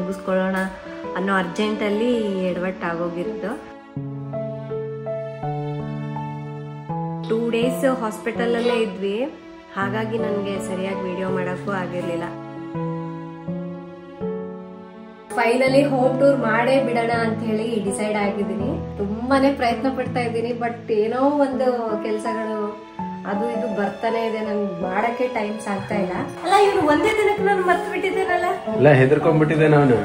ಮುಗಿಸ್ಕೊಳ್ಳೋಣ ಅನ್ನೋ ಅರ್ಜೆಂಟಲ್ಲಿ ಎಡವಟ್ಟಾಗೋಗಿರೋದು. 2 days ಹಾಸ್ಪಿಟಲಲ್ಲೇ ಇದ್ವಿ, ಹಾಗಾಗಿ ನನಗೆ ಸರಿಯಾಗಿ ವಿಡಿಯೋ ಮಾಡೋಕ್ಕೂ ಆಗಿರಲಿಲ್ಲ. ಫೈನಲಿ ಹೋಮ್ ಟೂರ್ ಮಾಡೇ ಬಿಡೋಣ ಅಂತ ಹೇಳಿ ಡಿಸೈಡ್ ಆಗಿದ್ದೀನಿ. ತುಂಬಾನೇ ಪ್ರಯತ್ನ ಪಡ್ತಾ ಇದ್ದೀನಿ, ಬಟ್ ಏನೋ ಒಂದು ಕೆಲಸಗಳು ಅದು ಇದು ಬರ್ತಾನೆ ಇದೆ, ನನ್ಗೆ ಮಾಡಕ್ಕೆ ಟೈಮ್ ಸಾಗ್ತಾ ಇಲ್ಲ. ಅಲ್ಲ ಇವ್ರು ಒಂದೇ ದಿನಕ್ಕೆ ನಾನು ಮರ್ತು ಬಿಟ್ಟಿದ್ದೇನಲ್ಲ, ಎಲ್ಲ ಹೆದರ್ಕೊಂಡ್ಬಿಟ್ಟಿದ್ದೆ ನಾನು.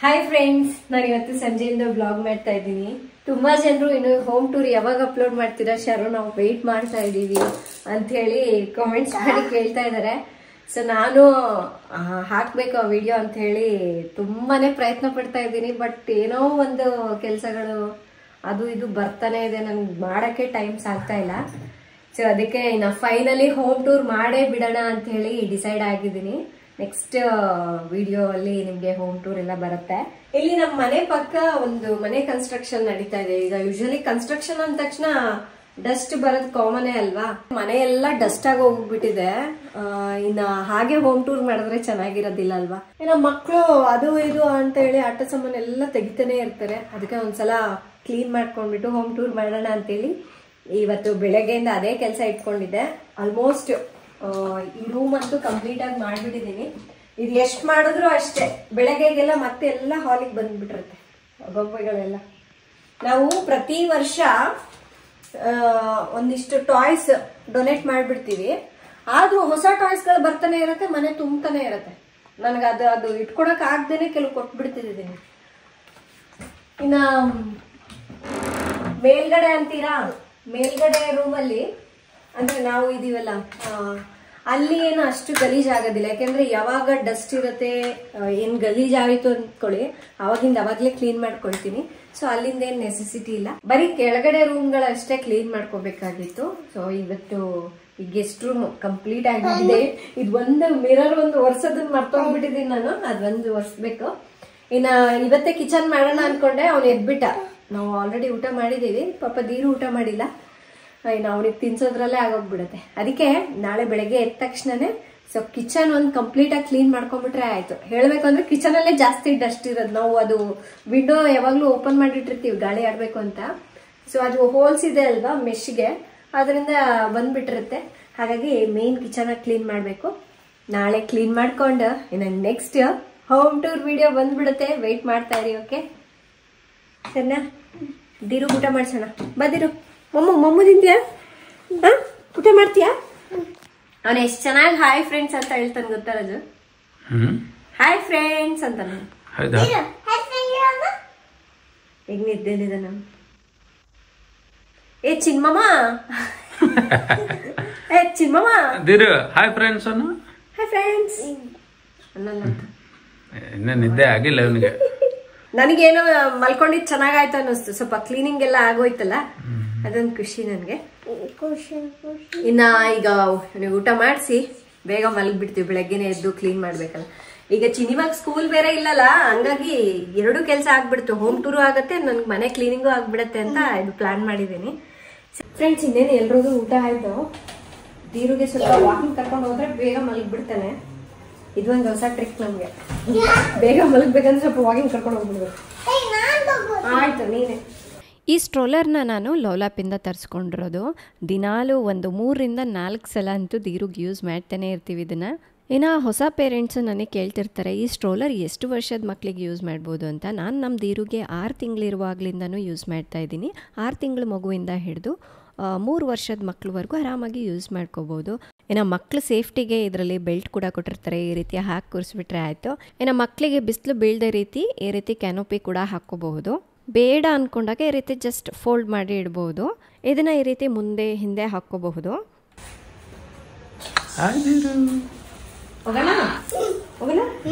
ಹಾಯ್ ಫ್ರೆಂಡ್ಸ್, ನಾನು ಇವತ್ತು ಸಂಜೆಯಿಂದ ಬ್ಲಾಗ್ ಮಾಡ್ತಾ ಇದ್ದೀನಿ. ತುಂಬಾ ಜನರು ಇನ್ನು ಹೋಮ್ ಟೂರ್ ಯಾವಾಗ ಅಪ್ಲೋಡ್ ಮಾಡ್ತೀರಾ ಶರು, ನಾವು ವೆಯ್ಟ್ ಮಾಡ್ತಾ ಇದ್ದೀವಿ ಅಂತ ಹೇಳಿ ಕಾಮೆಂಟ್ಸ್ ಮಾಡಿ ಕೇಳ್ತಾ ಇದ್ದಾರೆ. ಸೊ ನಾನು ಹಾಕ್ಬೇಕು ಆ ವಿಡಿಯೋ ಅಂತ ಹೇಳಿ ತುಂಬಾನೇ ಪ್ರಯತ್ನ ಪಡ್ತಾ ಇದ್ದೀನಿ, ಬಟ್ ಏನೋ ಒಂದು ಕೆಲಸಗಳು ಅದು ಇದು ಬರ್ತಾನೆ ಇದೆ, ನನ್ಗೆ ಮಾಡಕ್ಕೆ ಟೈಮ್ ಸಾಗ್ತಾ ಇಲ್ಲ. ಸೊ ಅದಕ್ಕೆ ಇನ್ನು ಫೈನಲಿ ಹೋಮ್ ಟೂರ್ ಮಾಡೇ ಬಿಡೋಣ ಅಂತ ಹೇಳಿ ಡಿಸೈಡ್ ಆಗಿದ್ದೀನಿ. ನೆಕ್ಸ್ಟ್ ವಿಡಿಯೋ ಅಲ್ಲಿ ನಿಮ್ಗೆ ಹೋಮ್ ಟೂರ್ ಎಲ್ಲ ಬರುತ್ತೆ. ಇಲ್ಲಿ ನಮ್ಮ ಮನೆ ಪಕ್ಕ ಒಂದು ಮನೆ ಕನ್ಸ್ಟ್ರಕ್ಷನ್ ನಡೀತಾ ಇದೆ. ಈಗ ಯೂಶಲಿ ಕನ್ಸ್ಟ್ರಕ್ಷನ್ ಅಂದ ತಕ್ಷಣ ಡಸ್ಟ್ ಬರೋದು ಕಾಮನ್ ಅಲ್ವಾ, ಮನೆ ಎಲ್ಲ ಡಸ್ಟ್ ಆಗಿ ಹೋಗ್ಬಿಟ್ಟಿದೆ. ಇನ್ನ ಹಾಗೆ ಹೋಮ್ ಟೂರ್ ಮಾಡಿದ್ರೆ ಚೆನ್ನಾಗಿರೋದಿಲ್ಲ ಅಲ್ವಾ. ಇನ್ನ ಮಕ್ಕಳು ಅದು ಇದು ಅಂತ ಹೇಳಿ ಆಟ ಸಾಮಾನು ಎಲ್ಲ ತೆಗಿತಾನೆ ಇರ್ತಾರೆ. ಅದಕ್ಕೆ ಒಂದ್ಸಲ ಕ್ಲೀನ್ ಮಾಡ್ಕೊಂಡ್ಬಿಟ್ಟು ಹೋಮ್ ಟೂರ್ ಮಾಡೋಣ ಅಂತೇಳಿ ಇವತ್ತು ಬೆಳಗ್ಗೆಯಿಂದ ಅದೇ ಕೆಲಸ ಇಟ್ಕೊಂಡಿದ್ದೆ. ಆಲ್ಮೋಸ್ಟ್ ಈ ರೂಮ್ ಅಂತೂ ಕಂಪ್ಲೀಟ್ ಆಗಿ ಮಾಡ್ಬಿಟ್ಟಿದೀನಿ. ಇದು ಎಷ್ಟು ಮಾಡಿದ್ರು ಅಷ್ಟೇ, ಬೆಳಗ್ಗೆಗೆಲ್ಲ ಮತ್ತೆ ಎಲ್ಲ ಹಾಲಿಗೆ ಬಂದ್ಬಿಟ್ಟಿರುತ್ತೆ ಗೊಂಬೆಗಳೆಲ್ಲ. ನಾವು ಪ್ರತಿ ವರ್ಷ ಒಂದಿಷ್ಟು ಟಾಯ್ಸ್ ಡೊನೇಟ್ ಮಾಡ್ಬಿಡ್ತೀವಿ, ಆದ್ರೂ ಹೊಸ ಟಾಯ್ಸ್ಗಳು ಬರ್ತಾನೆ ಇರುತ್ತೆ, ಮನೆ ತುಂಬತಾನೆ ಇರುತ್ತೆ. ನನಗೆ ಅದು ಇಟ್ಕೊಳಕ್ ಆಗ್ದೇನೆ ಕೆಲವು ಕೊಟ್ಬಿಡ್ತಿದ್ದೀನಿ. ಇನ್ನ ಮೇಲ್ಗಡೆ ಅಂತೀರಾ, ಮೇಲ್ಗಡೆ ರೂಮಲ್ಲಿ ಅಂದ್ರೆ ನಾವು ಇದೀವಲ್ಲ, ಅಲ್ಲಿ ಏನು ಅಷ್ಟು ಗಲೀಜ್ ಆಗೋದಿಲ್ಲ. ಯಾಕೆಂದ್ರೆ ಯಾವಾಗ ಡಸ್ಟ್ ಇರುತ್ತೆ, ಏನ್ ಗಲೀಜ್ ಆಯ್ತು ಅಂದ್ಕೊಳ್ಳಿ, ಅವಾಗಿಂದ ಅವಾಗ್ಲೇ ಕ್ಲೀನ್ ಮಾಡ್ಕೊಳ್ತೀನಿ. ಸೊ ಅಲ್ಲಿಂದ ಏನ್ ನೆಸೆಸಿಟಿ ಇಲ್ಲ, ಬರೀ ಕೆಳಗಡೆ ರೂಮ್ಗಳಷ್ಟೇ ಕ್ಲೀನ್ ಮಾಡ್ಕೋಬೇಕಾಗಿತ್ತು. ಸೊ ಇವತ್ತು ಈ ಗೆಸ್ಟ್ ರೂಮ್ ಕಂಪ್ಲೀಟ್ ಆಗಿದೆ. ಇದು ಒಂದು ಮಿರರ್ ಒಂದು ಒರ್ಸೋದನ್ನ ಮರ್ತೋಗ್ಬಿಟ್ಟಿದೀನಿ ನಾನು, ಅದೊಂದು ಒರ್ಸ್ಬೇಕು. ಇನ್ನ ಇವತ್ತೇ ಕಿಚನ್ ಮಾಡೋಣ ಅನ್ಕೊಂಡೆ, ಅವ್ನು ಎದ್ಬಿಟ್ಟ. ನಾವು ಆಲ್ರೆಡಿ ಊಟ ಮಾಡಿದೀವಿ, ಪಾಪ ದೀರು ಊಟ ಮಾಡಿಲ್ಲ, ಇನ್ನು ಅವನಿಗೆ ತಿನ್ಸೋದ್ರಲ್ಲೇ ಆಗೋಗ್ಬಿಡುತ್ತೆ. ಅದಕ್ಕೆ ನಾಳೆ ಬೆಳಗ್ಗೆ ಎದ್ದ ತಕ್ಷಣನೇ ಸೊ ಕಿಚನ್ ಒಂದು ಕಂಪ್ಲೀಟ್ ಆಗಿ ಕ್ಲೀನ್ ಮಾಡ್ಕೊಂಡ್ಬಿಟ್ರೆ ಆಯ್ತು. ಹೇಳ್ಬೇಕು ಅಂದ್ರೆ ಕಿಚನ್ ಅಲ್ಲೇ ಜಾಸ್ತಿ ಡಸ್ಟ್ ಇರೋದು. ನಾವು ಅದು ವಿಂಡೋ ಯಾವಾಗ್ಲೂ ಓಪನ್ ಮಾಡಿಟ್ಟಿರ್ತೀವಿ ಗಾಳಿ ಆಡ್ಬೇಕು ಅಂತ. ಸೊ ಅದು ಹೋಲ್ಸ್ ಇದೆ ಅಲ್ವಾ ಮೆಶ್ಗೆ, ಅದರಿಂದ ಬಂದ್ಬಿಟ್ಟಿರುತ್ತೆ. ಹಾಗಾಗಿ ಮೇನ್ ಕಿಚನ್ ಆಗಿ ಕ್ಲೀನ್ ಮಾಡ್ಬೇಕು. ನಾಳೆ ಕ್ಲೀನ್ ಮಾಡ್ಕೊಂಡು ಇನ್ನು ನೆಕ್ಸ್ಟ್ ಹೋಮ್ ಟೂರ್ ವಿಡಿಯೋ ಬಂದ್ಬಿಡುತ್ತೆ. ವೆಯ್ಟ್ ಮಾಡ್ತಾ ಇರಿ, ಓಕೆ ಸರಿನಾ? ದಿರು ಊಟ ಮಾಡ್ಸೋಣ, ಬದಿರು. ಮಮ್ಮು ತಿಂತೀಯಾ? ಊಟ ಮಾಡ್ತೀಯಾ? ಅವನು ಎಷ್ಟು ಚೆನ್ನಾಗಿ ಹಾಯ್ ಫ್ರೆಂಡ್ಸ್ ಅಂತ ಹೇಳ್ತಾನೆ ಗೊತ್ತಾ ರಾಜು? ಹಾಯ್ ಫ್ರೆಂಡ್ಸ್ ಅಂತ. ಈಗ ನಿದ್ದೆಲಿದೆ ನಾನು. ಏ ಚಿನ್ಮಮ್ಮ, ಏ ಚಿನ್ಮಮ್ಮ, ಹಾಯ್ ಫ್ರೆಂಡ್ಸ್ ಅನ್ನು. ಹಾಯ್ ಫ್ರೆಂಡ್ಸ್ ಅನ್ನಲ್ಲ ಅಂತ. ಇನ್ನ ನಿದ್ದೆ ಆಗಿಲ್ಲ ಅವನಿಗೆ. ನನಗೇನೋ ಮಲ್ಕೊಂಡಿದ್ ಚೆನ್ನಾಗಾಯ್ತು ಅನ್ನಿಸ್ತು. ಸ್ವಲ್ಪ ಕ್ಲೀನಿಂಗ್ ಎಲ್ಲ ಆಗೋಯ್ತಲ್ಲ, ಅದೊಂದು ಖುಷಿ ನನಗೆ. ಇನ್ನ ಈಗ ನೀವು ಊಟ ಮಾಡಿಸಿ ಬೇಗ ಮಲಗ್ಬಿಡ್ತೀವಿ, ಬೆಳಗ್ಗೆನೆ ಎದ್ದು ಕ್ಲೀನ್ ಮಾಡ್ಬೇಕಲ್ಲ. ಈಗ ಚಿನಿವಾಗ ಸ್ಕೂಲ್ ಬೇರೆ ಇಲ್ಲಲ್ಲ, ಹಂಗಾಗಿ 2 ಕೆಲಸ ಆಗ್ಬಿಡ್ತು. ಹೋಮ್ ಟೂರು ಆಗತ್ತೆ, ನನ್ಗೆ ಮನೆ ಕ್ಲೀನಿಂಗು ಆಗ್ಬಿಡತ್ತೆ ಅಂತ ಇದು ಪ್ಲಾನ್ ಮಾಡಿದ್ದೀನಿ. ಫ್ರೆಂಡ್ಸ್, ಇನ್ನೇನು ಎಲ್ರಿಗೂ ಊಟ ಆಯ್ತು. ದೀರುಗೆ ಸ್ವಲ್ಪ ವಾಕಿಂಗ್ ಕರ್ಕೊಂಡು ಹೋದ್ರೆ ಬೇಗ ಮಲಗ್ಬಿಡ್ತಾನೆ. ಇದೊಂದು ಹೊಸ ಟ್ರಿಕ್ ನಮ್ಗೆ, ಬೇಗ ಮಲಗ್ಬೇಕಂದ್ರೆ ಸ್ವಲ್ಪ ವಾಕಿಂಗ್ ಕರ್ಕೊಂಡು ಹೋಗ್ಬಿಡ್ಬೇಕು. ಆಯ್ತು, ನೀನೆ. ಈ ಸ್ಟ್ರೋಲರ್ನ ನಾನು ಲೋಲಾಪಿಂದ ತರಿಸ್ಕೊಂಡಿರೋದು. ದಿನಾಲೂ ಒಂದು 3 ರಿಂದ 4 ಸಲ ಅಂತೂ ದೀರುಗೆ ಯೂಸ್ ಮಾಡ್ತಾನೆ ಇರ್ತೀವಿ ಇದನ್ನು. ಇನ್ನು ಹೊಸ ಪೇರೆಂಟ್ಸು ನನಗೆ ಕೇಳ್ತಿರ್ತಾರೆ, ಈ ಸ್ಟ್ರೋಲರ್ ಎಷ್ಟು ವರ್ಷದ ಮಕ್ಕಳಿಗೆ ಯೂಸ್ ಮಾಡ್ಬೋದು ಅಂತ. ನಾನು ನಮ್ಮ ದೀರುಗೆ 6 ತಿಂಗಳಿರುವಾಗಲಿಂದನೂ ಯೂಸ್ ಮಾಡ್ತಾ ಇದ್ದೀನಿ. 6 ತಿಂಗಳ ಮಗುವಿಂದ ಹಿಡಿದು 3 ವರ್ಷದ ಮಕ್ಕಳವರೆಗೂ ಆರಾಮಾಗಿ ಯೂಸ್ ಮಾಡ್ಕೋಬೋದು. ಇನ್ನು ಮಕ್ಕಳು ಸೇಫ್ಟಿಗೆ ಇದರಲ್ಲಿ ಬೆಲ್ಟ್ ಕೂಡ ಕೊಟ್ಟಿರ್ತಾರೆ, ಈ ರೀತಿ ಹಾಕಿ ಕೂರಿಸ್ಬಿಟ್ರೆ ಆಯಿತು. ಇನ್ನು ಮಕ್ಕಳಿಗೆ ಬಿಸಿಲು ಬೀಳದ ರೀತಿ ಈ ರೀತಿ ಕ್ಯಾನೋಪಿ ಕೂಡ ಹಾಕ್ಕೋಬಹುದು. ಬೇಡ ಅಂದ್ಕೊಂಡಾಗ ಈ ರೀತಿ ಜಸ್ಟ್ ಫೋಲ್ಡ್ ಮಾಡಿ ಇಡ್ಬೋದು. ಇದನ್ನು ಈ ರೀತಿ ಮುಂದೆ ಹಿಂದೆ ಹಾಕ್ಕೋಬಹುದು.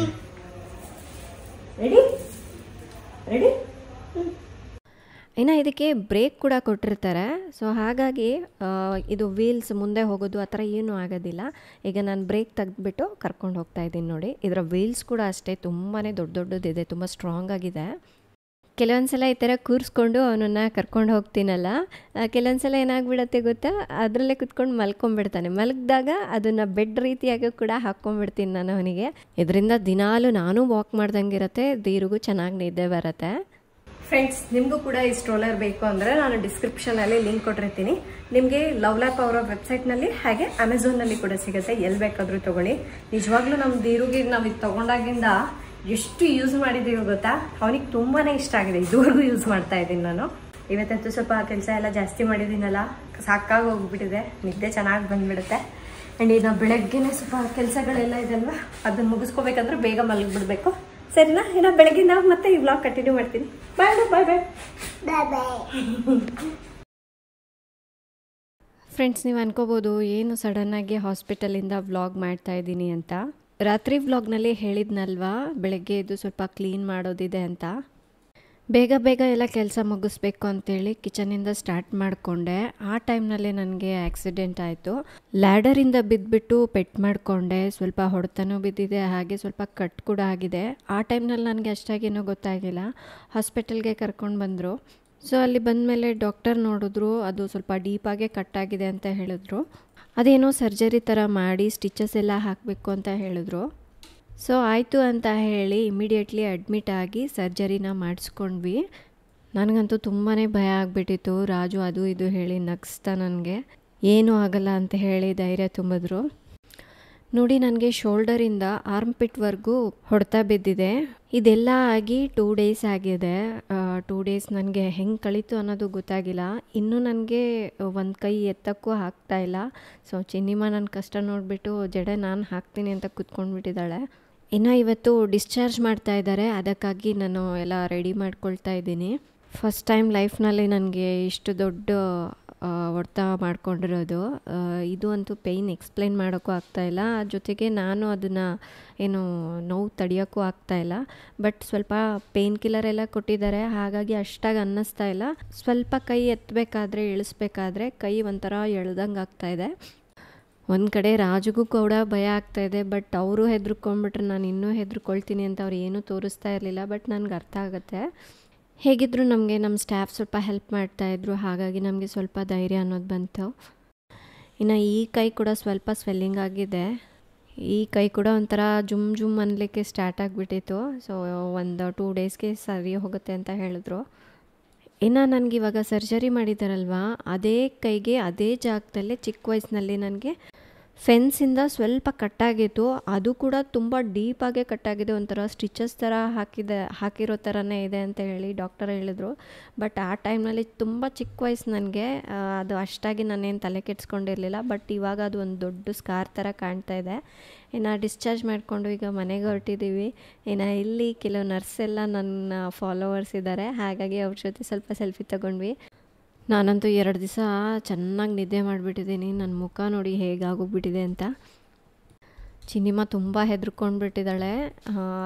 ಇನ್ನು ಇದಕ್ಕೆ ಬ್ರೇಕ್ ಕೂಡ ಕೊಟ್ಟಿರ್ತಾರೆ. ಸೊ ಹಾಗಾಗಿ ಇದು ವೀಲ್ಸ್ ಮುಂದೆ ಹೋಗೋದು ಆ ಥರ ಏನೂ ಆಗೋದಿಲ್ಲ. ಈಗ ನಾನು ಬ್ರೇಕ್ ತೆಗೆದ್ಬಿಟ್ಟು ಕರ್ಕೊಂಡು ಹೋಗ್ತಾ ಇದ್ದೀನಿ ನೋಡಿ. ಇದರ ವೀಲ್ಸ್ ಕೂಡ ಅಷ್ಟೇ ತುಂಬಾ ದೊಡ್ಡದಿದೆ, ತುಂಬ ಸ್ಟ್ರಾಂಗ್ ಆಗಿದೆ. ಕೆಲವೊಂದ್ಸಲ ಈ ಥರ ಕೂರಿಸ್ಕೊಂಡು ಅವನನ್ನು ಕರ್ಕೊಂಡು ಹೋಗ್ತೀನಲ್ಲ, ಕೆಲವೊಂದ್ಸಲ ಏನಾಗ್ಬಿಡತ್ತೆ ಗೊತ್ತಾ, ಅದರಲ್ಲೇ ಕುತ್ಕೊಂಡು ಮಲ್ಕೊಂಡ್ಬಿಡ್ತಾನೆ. ಮಲಗಿದಾಗ ಅದನ್ನು ಬೆಡ್ ರೀತಿಯಾಗಿ ಕೂಡ ಹಾಕ್ಕೊಂಡ್ಬಿಡ್ತೀನಿ ನಾನು ಅವನಿಗೆ. ಇದರಿಂದ ದಿನಾಲೂ ನಾನು ವಾಕ್ ಮಾಡ್ದಂಗಿರತ್ತೆ, ಧೀರಿಗೂ ಚೆನ್ನಾಗಿ ನಿದ್ದೆ ಬರುತ್ತೆ. ಫ್ರೆಂಡ್ಸ್, ನಿಮಗೂ ಕೂಡ ಈ ಸ್ಟ್ರೋಲರ್ ಬೇಕು ಅಂದರೆ ನಾನು ಡಿಸ್ಕ್ರಿಪ್ಷನಲ್ಲಿ ಲಿಂಕ್ ಕೊಟ್ಟಿರ್ತೀನಿ. ನಿಮಗೆ ಲವ್ಲಾಪ್ ಅವರ ವೆಬ್ಸೈಟ್ನಲ್ಲಿ ಹಾಗೆ ಅಮೆಝಾನ್ನಲ್ಲಿ ಕೂಡ ಸಿಗುತ್ತೆ. ಎಲ್ಲಿ ಬೇಕಾದರೂ ತೊಗೊಳ್ಳಿ. ನಿಜವಾಗ್ಲೂ ನಮ್ಮ ಧೀರುಗೆ ನಾವು ಇದು ತೊಗೊಂಡಾಗಿಂದ ಎಷ್ಟು ಯೂಸ್ ಮಾಡಿದ್ದೀವಿ ಗೊತ್ತಾ. ಅವನಿಗೆ ತುಂಬಾ ಇಷ್ಟ ಆಗಿದೆ. ಇದುವರೆಗೂ ಯೂಸ್ ಮಾಡ್ತಾ ಇದ್ದೀನಿ ನಾನು. ಇವತ್ತಂತೂ ಸ್ವಲ್ಪ ಕೆಲಸ ಎಲ್ಲ ಜಾಸ್ತಿ ಮಾಡಿದ್ದೀನಲ್ಲ, ಸಾಕಾಗಿ ಹೋಗ್ಬಿಟ್ಟಿದೆ. ನಿದ್ದೆ ಚೆನ್ನಾಗಿ ಬಂದುಬಿಡುತ್ತೆ. ಆ್ಯಂಡ್ ಇನ್ನು ಬೆಳಗ್ಗೆನೇ ಸ್ವಲ್ಪ ಕೆಲಸಗಳೆಲ್ಲ ಇದೆಲ್ವ, ಅದನ್ನು ಮುಗಿಸ್ಕೋಬೇಕಂದ್ರೆ ಬೇಗ ಮಲಗಿಬಿಡ್ಬೇಕು. ಸರಿನಾ? ಇನ್ನು ಬೆಳಗ್ಗೆ ನಾವು ಮತ್ತೆ ಈ ವ್ಲಾಗ್ ಕಂಟಿನ್ಯೂ ಮಾಡ್ತೀನಿ. ಬಾಯ್ ಬಾಯ್ ಬಾಯ್ ಬಾಯ್ ಬಾಯ್. ಫ್ರೆಂಡ್ಸ್, ನೀವು ಅನ್ಕೋಬೋದು ಏನು ಸಡನ್ನಾಗಿ ಹಾಸ್ಪಿಟಲಿಂದ ವ್ಲಾಗ್ ಮಾಡ್ತಾ ಇದ್ದೀನಿ ಅಂತ. ರಾತ್ರಿ ವ್ಲಾಗ್ನಲ್ಲಿ ಹೇಳಿದ್ನಲ್ವಾ ಬೆಳಗ್ಗೆ ಎದ್ದು ಸ್ವಲ್ಪ ಕ್ಲೀನ್ ಮಾಡೋದಿದೆ ಅಂತ. ಬೇಗ ಬೇಗ ಎಲ್ಲ ಕೆಲಸ ಮುಗಿಸ್ಬೇಕು ಅಂತೇಳಿ ಕಿಚನಿಂದ ಸ್ಟಾರ್ಟ್ ಮಾಡಿಕೊಂಡೆ. ಆ ಟೈಮ್ನಲ್ಲೇ ನನಗೆ ಆಕ್ಸಿಡೆಂಟ್ ಆಯಿತು. ಲ್ಯಾಡರಿಂದ ಬಿದ್ದುಬಿಟ್ಟು ಪೆಟ್ ಮಾಡಿಕೊಂಡೆ. ಸ್ವಲ್ಪ ಹೊಡೆತನೂ ಬಿದ್ದಿದೆ, ಹಾಗೆ ಸ್ವಲ್ಪ ಕಟ್ ಕೂಡ ಆಗಿದೆ. ಆ ಟೈಮ್ನಲ್ಲಿ ನನಗೆ ಅಷ್ಟಾಗೇನೂ ಗೊತ್ತಾಗಿಲ್ಲ. ಹಾಸ್ಪಿಟಲ್ಗೆ ಕರ್ಕೊಂಡು ಬಂದರು. ಸೊ ಅಲ್ಲಿ ಬಂದಮೇಲೆ ಡಾಕ್ಟರ್ ನೋಡಿದ್ರು, ಅದು ಸ್ವಲ್ಪ ಡೀಪಾಗೆ ಕಟ್ಟಾಗಿದೆ ಅಂತ ಹೇಳಿದ್ರು. ಅದೇನೋ ಸರ್ಜರಿ ಥರ ಮಾಡಿ ಸ್ಟಿಚಸ್ ಎಲ್ಲ ಹಾಕಬೇಕು ಅಂತ ಹೇಳಿದ್ರು. ಸೊ ಆಯಿತು ಅಂತ ಹೇಳಿ ಇಮಿಡಿಯೇಟ್ಲಿ ಅಡ್ಮಿಟ್ ಆಗಿ ಸರ್ಜರಿನ ಮಾಡಿಸ್ಕೊಂಡ್ವಿ. ನನಗಂತೂ ತುಂಬಾ ಭಯ ಆಗಿಬಿಟ್ಟಿತ್ತು. ರಾಜು ಅದು ಇದು ಹೇಳಿ ನಗಿಸ್ತಾ ನನಗೆ ಏನೂ ಆಗಲ್ಲ ಅಂತ ಹೇಳಿ ಧೈರ್ಯ ತುಂಬಿದ್ರು. ನೋಡಿ, ನನಗೆ ಶೋಲ್ಡರಿಂದ ಆರ್ಮ್ ಪಿಟ್ವರೆಗೂ ಹೊಡೆತ ಬಿದ್ದಿದೆ. ಇದೆಲ್ಲ ಆಗಿ 2 ಡೇಸ್ ಆಗಿದೆ. 2 ಡೇಸ್ ನನಗೆ ಹೆಂಗೆ ಕಳೀತು ಅನ್ನೋದು ಗೊತ್ತಾಗಿಲ್ಲ. ಇನ್ನೂ ನನಗೆ ಒಂದು ಕೈ ಎತ್ತಕ್ಕೂ ಆಗ್ತಾಯಿಲ್ಲ. ಸೊ ಚಿನ್ನಿಮ್ಮ ನನ್ನ ಕಷ್ಟ ನೋಡಿಬಿಟ್ಟು ಜಡೆ ನಾನು ಹಾಕ್ತೀನಿ ಅಂತ ಕೂತ್ಕೊಂಡ್ಬಿಟ್ಟಿದ್ದಾಳೆ. ಇನ್ನು ಇವತ್ತು ಡಿಸ್ಚಾರ್ಜ್ ಮಾಡ್ತಾ ಇದ್ದಾರೆ, ಅದಕ್ಕಾಗಿ ನಾನು ಎಲ್ಲ ರೆಡಿ ಮಾಡ್ಕೊಳ್ತಾ ಇದ್ದೀನಿ. ಫಸ್ಟ್ ಟೈಮ್ ಲೈಫ್ನಲ್ಲಿ ನನಗೆ ಇಷ್ಟು ದೊಡ್ಡ ಹೊಡೆತ ಮಾಡ್ಕೊಂಡಿರೋದು. ಇದು ಅಂತೂ ಪೇಯ್ನ್ ಎಕ್ಸ್ಪ್ಲೈನ್ ಮಾಡೋಕ್ಕೂ ಆಗ್ತಾಯಿಲ್ಲ. ಜೊತೆಗೆ ನಾನು ಅದನ್ನು ಏನು ನೋವು ತಡೆಯೋಕ್ಕೂ ಆಗ್ತಾಯಿಲ್ಲ. ಬಟ್ ಸ್ವಲ್ಪ ಪೇಯ್ನ್ ಕಿಲ್ಲರ್ ಎಲ್ಲ ಕೊಟ್ಟಿದ್ದಾರೆ, ಹಾಗಾಗಿ ಅಷ್ಟಾಗಿ ಅನ್ನಿಸ್ತಾ ಇಲ್ಲ. ಸ್ವಲ್ಪ ಕೈ ಎತ್ತಬೇಕಾದ್ರೆ ಇಳಿಸ್ಬೇಕಾದ್ರೆ ಕೈ ಒಂಥರ ಎಳ್ದಂಗೆ ಆಗ್ತಾಯಿದೆ. ಒಂದು ಕಡೆ ರಾಜುಗೂ ಕೂಡ ಭಯ ಆಗ್ತಾಯಿದೆ. ಬಟ್ ಅವರು ಹೆದರ್ಕೊಂಡ್ಬಿಟ್ರೆ ನಾನು ಇನ್ನೂ ಹೆದರ್ಕೊಳ್ತೀನಿ ಅಂತ ಅವ್ರು ಏನೂ ತೋರಿಸ್ತಾ ಇರಲಿಲ್ಲ. ಬಟ್ ನನಗೆ ಅರ್ಥ ಆಗುತ್ತೆ. ಹೇಗಿದ್ದರೂ ನಮಗೆ ನಮ್ಮ ಸ್ಟಾಫ್ ಸ್ವಲ್ಪ ಹೆಲ್ಪ್ ಮಾಡ್ತಾಯಿದ್ರು, ಹಾಗಾಗಿ ನಮಗೆ ಸ್ವಲ್ಪ ಧೈರ್ಯ ಅನ್ನೋದು ಬಂತು. ಇನ್ನು ಈ ಕೈ ಕೂಡ ಸ್ವಲ್ಪ ಸ್ವೆಲ್ಲಿಂಗ್ ಆಗಿದೆ. ಈ ಕೈ ಕೂಡ ಒಂಥರ ಜುಮ್ ಜುಮ್ ಅನ್ನಲಿಕ್ಕೆ ಸ್ಟಾರ್ಟ್ ಆಗಿಬಿಟ್ಟಿತ್ತು. ಸೊ ಒಂದು 2 ಡೇಸ್ಗೆ ಸರಿ ಹೋಗುತ್ತೆ ಅಂತ ಹೇಳಿದ್ರು. ಇನ್ನು ನನಗಿವಾಗ ಸರ್ಜರಿ ಮಾಡಿದ್ದಾರಲ್ವ, ಅದೇ ಕೈಗೆ ಅದೇ ಜಾಗದಲ್ಲೇ ಚಿಕ್ಕ ವಯಸ್ಸಿನಲ್ಲಿ ನನಗೆ ಫೆನ್ಸಿಂದ ಸ್ವಲ್ಪ ಕಟ್ಟಾಗಿತ್ತು. ಅದು ಕೂಡ ತುಂಬ ಡೀಪಾಗೆ ಕಟ್ಟಾಗಿದೆ. ಒಂಥರ ಸ್ಟಿಚಸ್ ಥರ ಹಾಕಿರೋ ಥರನೇ ಇದೆ ಅಂತ ಹೇಳಿ ಡಾಕ್ಟರ್ ಹೇಳಿದ್ರು. ಬಟ್ ಆ ಟೈಮ್ನಲ್ಲಿ ತುಂಬ ಚಿಕ್ಕ ವಯಸ್ಸು ನನಗೆ, ಅದು ಅಷ್ಟಾಗಿ ನಾನೇನು ತಲೆ ಕೆಡಿಸ್ಕೊಂಡಿರಲಿಲ್ಲ. ಬಟ್ ಇವಾಗ ಅದು ಒಂದು ದೊಡ್ಡ ಸ್ಕಾರ್ ಥರ ಕಾಣ್ತಾ ಇದೆ. ಇನ್ನು ಡಿಸ್ಚಾರ್ಜ್ ಮಾಡಿಕೊಂಡು ಈಗ ಮನೆಗೆ ಹೊರಟಿದ್ದೀವಿ. ಇನ್ನು ಇಲ್ಲಿ ಕೆಲವು ನರ್ಸ್ ಎಲ್ಲ ನನ್ನ ಫಾಲೋವರ್ಸ್ ಇದ್ದಾರೆ, ಹಾಗಾಗಿ ಅವ್ರ ಜೊತೆ ಸ್ವಲ್ಪ ಸೆಲ್ಫಿ ತೊಗೊಂಡ್ವಿ. ನಾನಂತೂ 2 ದಿವಸ ಚೆನ್ನಾಗಿ ನಿದ್ದೆ ಮಾಡಿಬಿಟ್ಟಿದ್ದೀನಿ. ನನ್ನ ಮುಖ ನೋಡಿ ಹೇಗಾಗೋಗ್ಬಿಟ್ಟಿದೆ ಅಂತ. ಚಿನ್ನಿಮ್ಮ ತುಂಬ ಹೆದರ್ಕೊಂಡ್ಬಿಟ್ಟಿದ್ದಾಳೆ.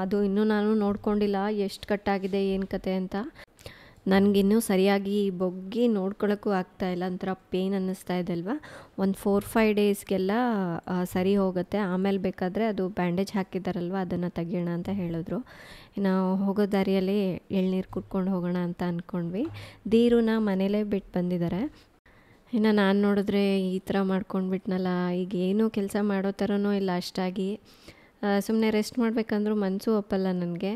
ಅದು ಇನ್ನೂ ನಾನು ನೋಡ್ಕೊಂಡಿಲ್ಲ ಎಷ್ಟು ಕಟ್ಟಾಗಿದೆ ಏನು ಕತೆ ಅಂತ. ನನಗಿನ್ನೂ ಸರಿಯಾಗಿ ಬೊಗ್ಗಿ ನೋಡ್ಕೊಳ್ಳೋಕ್ಕೂ ಆಗ್ತಾಯಿಲ್ಲ. ಒಂಥರ ಪೇಯ್ನ್ ಅನ್ನಿಸ್ತಾ ಇದೆ ಅಲ್ವಾ. ಒಂದು 4-5 ಡೇಸ್ಗೆಲ್ಲ ಸರಿ ಹೋಗುತ್ತೆ. ಆಮೇಲೆ ಬೇಕಾದರೆ ಅದು ಬ್ಯಾಂಡೇಜ್ ಹಾಕಿದ್ದಾರಲ್ವ ಅದನ್ನು ತೆಗಿಯೋಣ ಅಂತ ಹೇಳಿದ್ರು. ನಾವು ಹೋಗೋ ದಾರಿಯಲ್ಲಿ ಎಳ್ನೀರು ಕುಟ್ಕೊಂಡು ಹೋಗೋಣ ಅಂತ ಅಂದ್ಕೊಂಡ್ವಿ. ಧೀರುನ ಮನೇಲೇ ಬಿಟ್ಟು ಬಂದಿದ್ದಾರೆ. ಇನ್ನು ನಾನು ನೋಡಿದ್ರೆ ಈ ಥರ ಮಾಡ್ಕೊಂಡ್ಬಿಟ್ನಲ್ಲ, ಈಗ ಏನೂ ಕೆಲಸ ಮಾಡೋ ಥರನೂ ಇಲ್ಲ ಅಷ್ಟಾಗಿ. ಸುಮ್ಮನೆ ರೆಸ್ಟ್ ಮಾಡಬೇಕಂದ್ರೂ ಮನಸ್ಸು ಒಪ್ಪಲ್ಲ ನನಗೆ.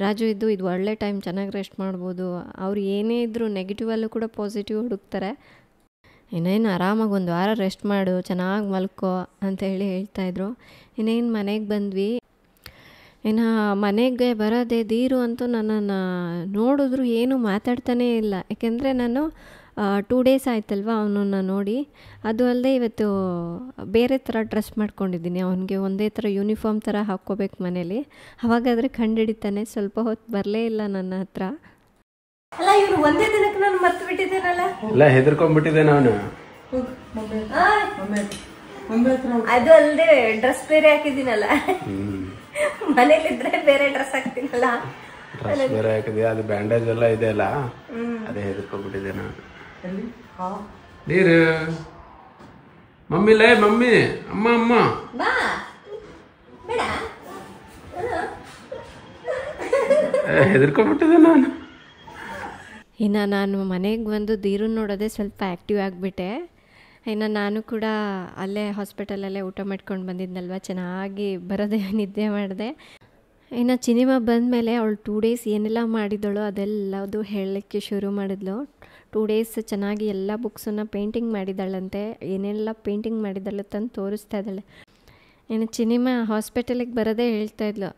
ರಾಜು ಇದು ಒಳ್ಳೆ ಟೈಮ್, ಚೆನ್ನಾಗಿ ರೆಸ್ಟ್ ಮಾಡ್ಬೋದು. ಅವ್ರು ಏನೇ ಇದ್ದರೂ ನೆಗೆಟಿವಲ್ಲೂ ಕೂಡ ಪಾಸಿಟಿವ್ ಹುಡುಕ್ತಾರೆ. ಇನ್ನೇನು ಆರಾಮಾಗಿ 1 ವಾರ ರೆಸ್ಟ್ ಮಾಡು, ಚೆನ್ನಾಗಿ ಮಲ್ಕೋ ಅಂತ ಹೇಳ್ತಾಯಿದ್ರು. ಇನ್ನೇನು ಮನೆಗೆ ಬಂದ್ವಿ. ಇನ್ನು ಮನೆಗೆ ಬರೋದೇ ಧೀರು ಅಂತೂ ನನ್ನನ್ನು ನೋಡಿದ್ರು ಏನೂ ಮಾತಾಡ್ತಾನೇ ಇಲ್ಲ. ಯಾಕೆಂದರೆ ನಾನು 2 ಡೇಸ್ ಆಯ್ತಲ್ವ ಅವನನ್ನು ನೋಡಿ. ಅದು ಅಲ್ಲದೆ ಇವತ್ತು ಬೇರೆ ಥರ ಡ್ರೆಸ್ ಮಾಡ್ಕೊಂಡಿದ್ದೀನಿ. ಅವನಿಗೆ ಒಂದೇ ಥರ ಯೂನಿಫಾರ್ಮ್ ಥರ ಹಾಕ್ಕೋಬೇಕು ಮನೇಲಿ, ಅವಾಗಾದರೆ ಕಂಡುಹಿಡಿತಾನೆ. ಸ್ವಲ್ಪ ಹೊತ್ತು ಬರಲೇ ಇಲ್ಲ ನನ್ನ ಹತ್ರ. ಅಲ್ಲ, ಇವ್ರು ಒಂದೇ ದಿನಕ್ಕೆ ನಾನು ಮರ್ತು ಬಿಟ್ಟಿದ್ದೇನಲ್ಲ. ಎಲ್ಲ ಹೆದರ್ಕೊಂಡ್ಬಿಟ್ಟಿದೆ ನಾನು. ಅದು ಅಲ್ಲದೆ ಡ್ರೆಸ್ ಬೇರೆ ಹಾಕಿದ್ದೀನಲ್ಲ, ಮನೇಲಿದ್ರೆ ಬೇರೆ ಡ್ರೆಸ್ ಹಾಕ್ತೀನಲ್ಲ. ಡ್ರೆಸ್ ಬೇರೆ ಹಾಕಿದೆ, ಅದು ಬ್ಯಾಂಡೇಜ್ ಎಲ್ಲ ಇದೆ ಅಲ್ಲ, ಅದೇ ಹೆದರ್ಕೊಂಡ್ಬಿಟ್ಟಿದೆ ನಾನು. ನೀರು ಮಮ್ಮಿಲೇ ಮಮ್ಮಿ, ಅಮ್ಮ ಅಮ್ಮ ಬಾ ಬೇಡ. ಇನ್ನು ನಾನು ಮನೆಗೆ ಬಂದು ಧೀರನ್ ನೋಡೋದೇ ಸ್ವಲ್ಪ ಆ್ಯಕ್ಟಿವ್ ಆಗಿಬಿಟ್ಟೆ. ಇನ್ನು ನಾನು ಕೂಡ ಅಲ್ಲೇ ಹಾಸ್ಪಿಟಲಲ್ಲೇ ಊಟ ಮಾಡ್ಕೊಂಡು ಬಂದಿದ್ನಲ್ವ, ಚೆನ್ನಾಗಿ ಬರೋದೇ ನಿದ್ದೆ ಮಾಡಿದೆ. ಇನ್ನು ಚಿನಿಮಾ ಬಂದಮೇಲೆ ಅವಳು 2 ಡೇಸ್ ಏನೆಲ್ಲ ಮಾಡಿದಳು ಅದೆಲ್ಲದು ಹೇಳಲಿಕ್ಕೆ ಶುರು ಮಾಡಿದ್ಳು. 2 ಡೇಸ್ ಚೆನ್ನಾಗಿ ಎಲ್ಲ ಬುಕ್ಸನ್ನು ಪೇಂಟಿಂಗ್ ಮಾಡಿದ್ದಾಳಂತೆ. ಏನೆಲ್ಲ ಪೇಂಟಿಂಗ್ ಮಾಡಿದ್ದಾಳೆ ತಂದು ತೋರಿಸ್ತಾ ಇದ್ದಾಳೆ. ಇನ್ನು ಚಿನಿಮಾ ಹಾಸ್ಪಿಟಲಿಗೆ ಬರೋದೇ ಹೇಳ್ತಾಯಿದ್ಲು,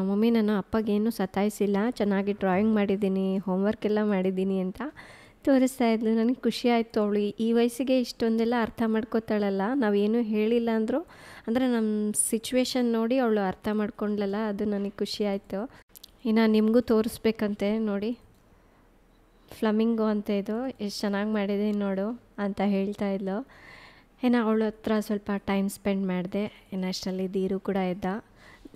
ಮಮ್ಮಿ ನಾನು ಅಪ್ಪಗೇನು ಸತಾಯಿಸಿಲ್ಲ, ಚೆನ್ನಾಗಿ ಡ್ರಾಯಿಂಗ್ ಮಾಡಿದ್ದೀನಿ, ಹೋಮ್ವರ್ಕ್ ಎಲ್ಲ ಮಾಡಿದ್ದೀನಿ ಅಂತ ತೋರಿಸ್ತಾ ಇದ್ಲು. ನನಗೆ ಖುಷಿ ಆಯಿತು. ಅವಳು ಈ ವಯಸ್ಸಿಗೆ ಇಷ್ಟೊಂದೆಲ್ಲ ಅರ್ಥ ಮಾಡ್ಕೋತಾಳಲ್ಲ, ನಾವೇನು ಹೇಳಿಲ್ಲ ಅಂದರೂ ಅಂದರೆ ನಮ್ಮ ಸಿಚುವೇಶನ್ ನೋಡಿ ಅವಳು ಅರ್ಥ ಮಾಡ್ಕೊಂಡ್ಲಲ್ಲ, ಅದು ನನಗೆ ಖುಷಿ ಆಯಿತು. ಇನ್ನು ನಿಮಗೂ ತೋರಿಸ್ಬೇಕಂತೆ ನೋಡಿ, ಫ್ಲಮಿಂಗೋ ಅಂತ ಇದು ಎಷ್ಟು ಚೆನ್ನಾಗಿ ಮಾಡಿದ್ದೀನಿ ನೋಡು ಅಂತ ಹೇಳ್ತಾ ಇದ್ಲು. ಇನ್ನು ಅವಳ ಹತ್ರ ಸ್ವಲ್ಪ ಟೈಮ್ ಸ್ಪೆಂಡ್ ಮಾಡಿದೆ. ಇನ್ನು ಅಷ್ಟರಲ್ಲಿ ಧೀರು ಕೂಡ ಇದ್ದ.